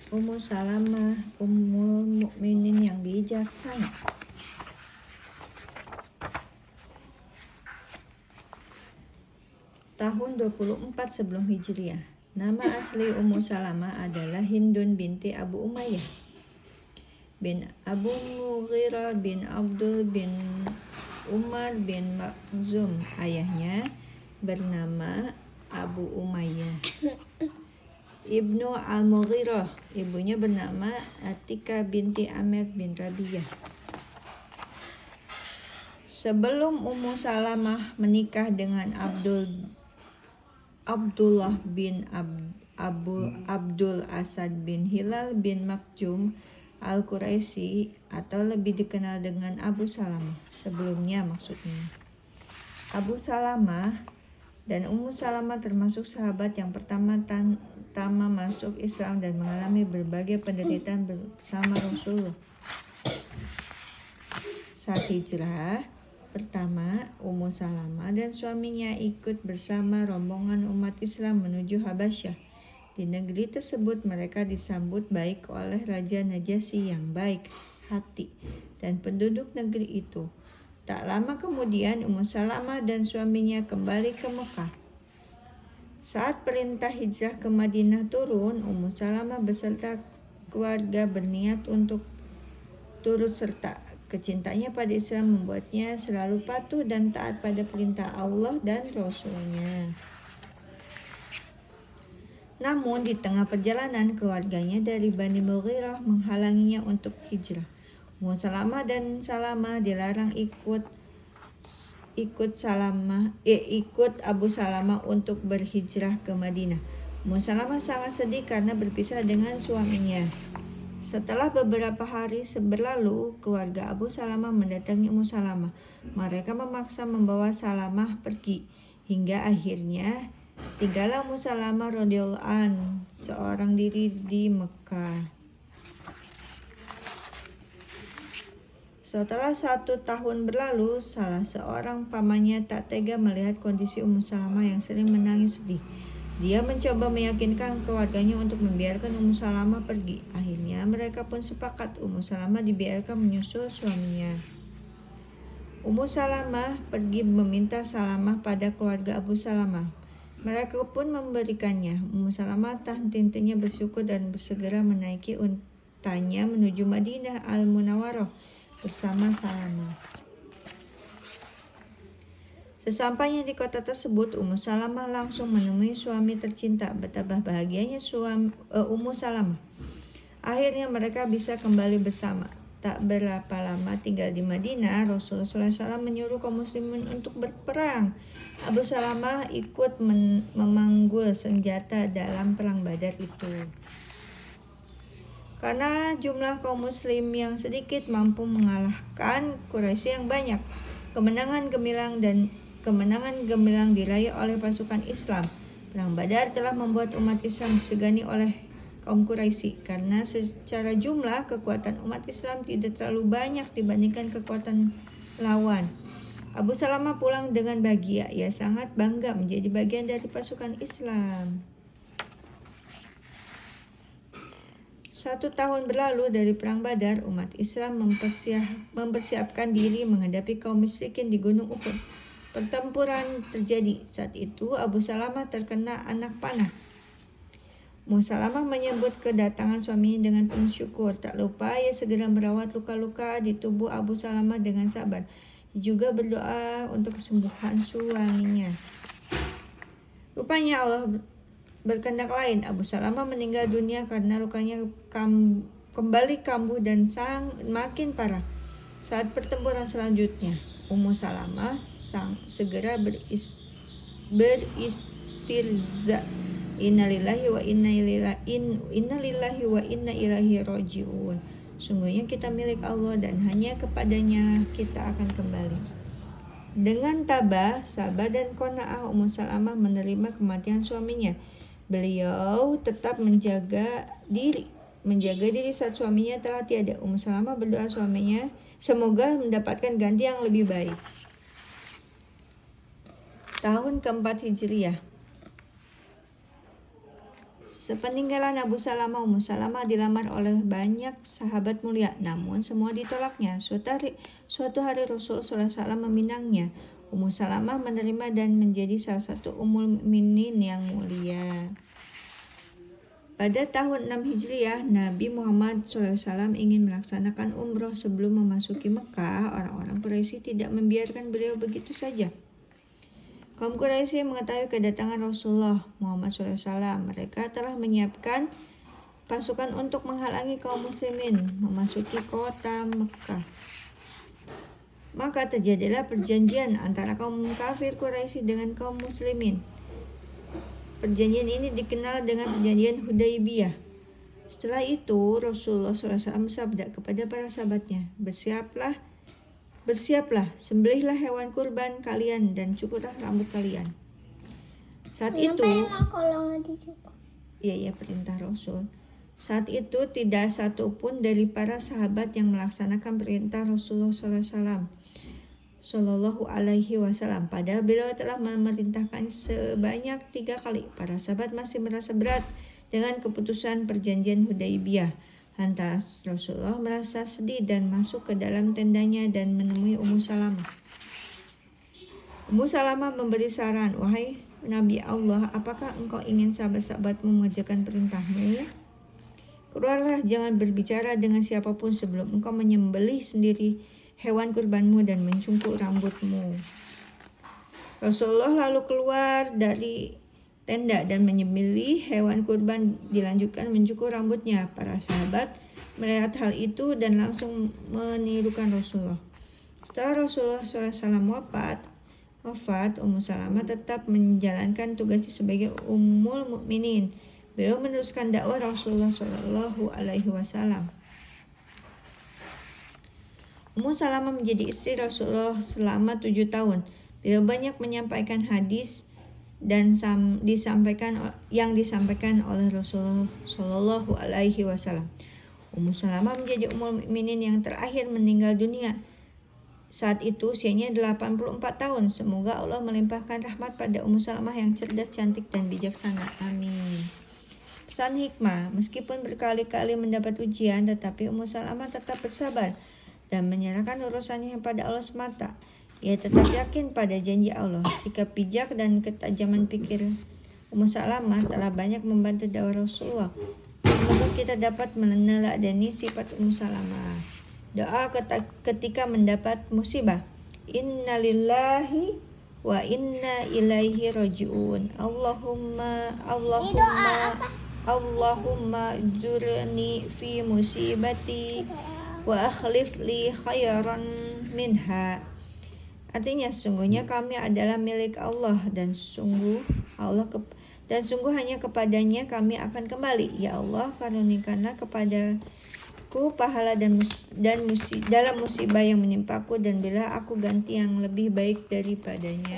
Ummu Salamah, Ummul Mukminin yang bijaksana. Tahun 24 sebelum Hijriah. Nama asli Ummu Salamah adalah Hindun binti Abu Umayyah bin Abu Mughirah bin Abdul bin Umar bin Makhzum. Ayahnya bernama Abu Umayyah Ibnu Al-Mughirah. Ibunya bernama Atika binti Amir bin Rabiyah. Sebelum Ummu Salamah menikah dengan Abdullah bin Abdul Asad bin Hilal bin Makhzum Al-Quraisy atau lebih dikenal dengan Abu Salamah. Sebelumnya maksudnya. Abu Salamah dan Ummu Salamah termasuk sahabat yang pertama masuk Islam dan mengalami berbagai penderitaan bersama Rasulullah. Saat hijrah pertama, Ummu Salamah dan suaminya ikut bersama rombongan umat Islam menuju Habasyah. Di negeri tersebut mereka disambut baik oleh Raja Najasyi yang baik hati dan penduduk negeri itu. Tak lama kemudian Ummu Salamah dan suaminya kembali ke Mekah. Saat perintah hijrah ke Madinah turun, Ummu Salamah beserta keluarga berniat untuk turut serta. Kecintanya pada Islam membuatnya selalu patuh dan taat pada perintah Allah dan Rasul-Nya. Namun di tengah perjalanan keluarganya dari Bani Mughirah menghalanginya untuk hijrah. Ummu Salamah dan Salamah dilarang ikut Abu Salamah untuk berhijrah ke Madinah. Ummu Salamah sangat sedih karena berpisah dengan suaminya. Setelah beberapa hari berlalu, keluarga Abu Salamah mendatangi Ummu Salamah. Mereka memaksa membawa Salamah pergi, hingga akhirnya tinggallah Ummu Salamah radhiyallahu an seorang diri di Mekah. Setelah 1 tahun berlalu, salah seorang pamannya tak tega melihat kondisi Ummu Salamah yang sering menangis sedih. Dia mencoba meyakinkan keluarganya untuk membiarkan Ummu Salamah pergi. Akhirnya mereka pun sepakat Ummu Salamah dibiarkan menyusul suaminya. Ummu Salamah pergi meminta Salamah pada keluarga Abu Salamah. Mereka pun memberikannya. Ummu Salamah tentunya bersyukur dan segera menaiki untanya menuju Madinah Al-Munawwarah bersama Salamah. Sesampainya di kota tersebut, Ummu Salamah langsung menemui suami tercinta. Betapa bahagianya Ummu Salamah. Akhirnya mereka bisa kembali bersama. Tak berapa lama tinggal di Madinah, Rasulullah SAW menyuruh kaum muslimin untuk berperang. Abu Salamah ikut memanggul senjata dalam perang Badar itu. Karena jumlah kaum muslim yang sedikit mampu mengalahkan Quraisy yang banyak, kemenangan gemilang diraih oleh pasukan Islam. Perang Badar telah membuat umat Islam disegani oleh kaum Quraisy karena secara jumlah kekuatan umat Islam tidak terlalu banyak dibandingkan kekuatan lawan. Abu Salamah pulang dengan bahagia. Ia sangat bangga menjadi bagian dari pasukan Islam. 1 tahun berlalu dari perang Badar, umat Islam mempersiapkan diri menghadapi kaum musyrikin di Gunung Uhud. Pertempuran terjadi. Saat itu Abu Salamah terkena anak panah. Ummu Salamah menyambut kedatangan suaminya dengan penuh syukur. Tak lupa ia segera merawat luka-luka di tubuh Abu Salamah dengan sabar. Ia juga berdoa untuk kesembuhan suaminya. Rupanya Allah berkehendak lain. Abu Salamah meninggal dunia karena lukanya kembali kambuh dan makin parah. Saat pertempuran selanjutnya, Ummu Salamah segera beristirja. Innalillahi wa inna ilaihi rajiun. Sungguhnya kita milik Allah dan hanya kepadanya kita akan kembali. Dengan tabah, sabar dan qanaah, Ummu Salamah menerima kematian suaminya. Beliau tetap menjaga diri saat suaminya telah tiada. Ummu Salamah berdoa suaminya semoga mendapatkan ganti yang lebih baik. Tahun keempat Hijriah. Sepeninggalan Abu Salamah, Ummu Salamah dilamar oleh banyak sahabat mulia, namun semua ditolaknya. Suatu hari Rasulullah SAW meminangnya. Ummu Salamah menerima dan menjadi salah satu ummul mukminin yang mulia. Pada tahun 6 Hijriah, Nabi Muhammad SAW ingin melaksanakan umroh. Sebelum memasuki Mekah, orang-orang Quraisy tidak membiarkan beliau begitu saja. Kaum Quraisy mengetahui kedatangan Rasulullah Muhammad SAW. Mereka telah menyiapkan pasukan untuk menghalangi kaum muslimin memasuki kota Mekah. Maka terjadilah perjanjian antara kaum kafir Quraisy dengan kaum muslimin. Perjanjian ini dikenal dengan perjanjian Hudaybiyah. Setelah itu Rasulullah SAW bersabda kepada para sahabatnya, Bersiaplah, sembelihlah hewan kurban kalian dan cukurlah rambut kalian. Saat itu, perintah Rasul. Saat itu tidak satu pun dari para sahabat yang melaksanakan perintah Rasulullah Shallallahu Alaihi Wasallam. Padahal beliau telah memerintahkan sebanyak 3 kali. Para sahabat masih merasa berat dengan keputusan perjanjian Hudaybiyah. Lantas Rasulullah merasa sedih dan masuk ke dalam tendanya dan menemui Ummu Salamah. Ummu Salamah memberi saran, "Wahai Nabi Allah, apakah engkau ingin sahabat-sahabatmu mengerjakan perintahmu? Keluarlah, jangan berbicara dengan siapapun sebelum engkau menyembelih sendiri hewan kurbanmu dan mencukur rambutmu." Rasulullah lalu keluar dari tenda dan menyembelih hewan kurban, dilanjutkan mencukur rambutnya. Para sahabat melihat hal itu dan langsung menirukan Rasulullah. Setelah Rasulullah SAW wafat, Ummu Salamah tetap menjalankan tugasnya sebagai ummul mukminin. Beliau meneruskan dakwah Rasulullah SAW. Ummu Salamah menjadi istri Rasulullah selama 7 tahun. Beliau banyak menyampaikan hadis dan disampaikan oleh Rasulullah Shallallahu Alaihi Wasallam. Ummu Salamah menjadi ummul mukminin yang terakhir meninggal dunia. Saat itu usianya 84 tahun. Semoga Allah melimpahkan rahmat pada Ummu Salamah yang cerdas, cantik, dan bijaksana. Amin. Pesan hikmah: meskipun berkali-kali mendapat ujian, tetapi Ummu Salamah tetap bersabar dan menyerahkan urusannya pada Allah semata. Ia tetap yakin pada janji Allah. Sikap bijak dan ketajaman pikir Ummu Salamah telah banyak membantu dakwah Rasulullah. Semoga kita dapat meneladani sifat Ummu Salamah. Doa ketika mendapat musibah. Innalillahi wa inna ilaihi raji'un. Allahumma jurni fi musibati wa akhlif li khairan minha. Artinya, sesungguhnya kami adalah milik Allah dan sungguh hanya kepadanya kami akan kembali. Ya Allah, karunikanlah kepadaku pahala dalam musibah yang menimpaku, dan berilah aku ganti yang lebih baik daripadanya.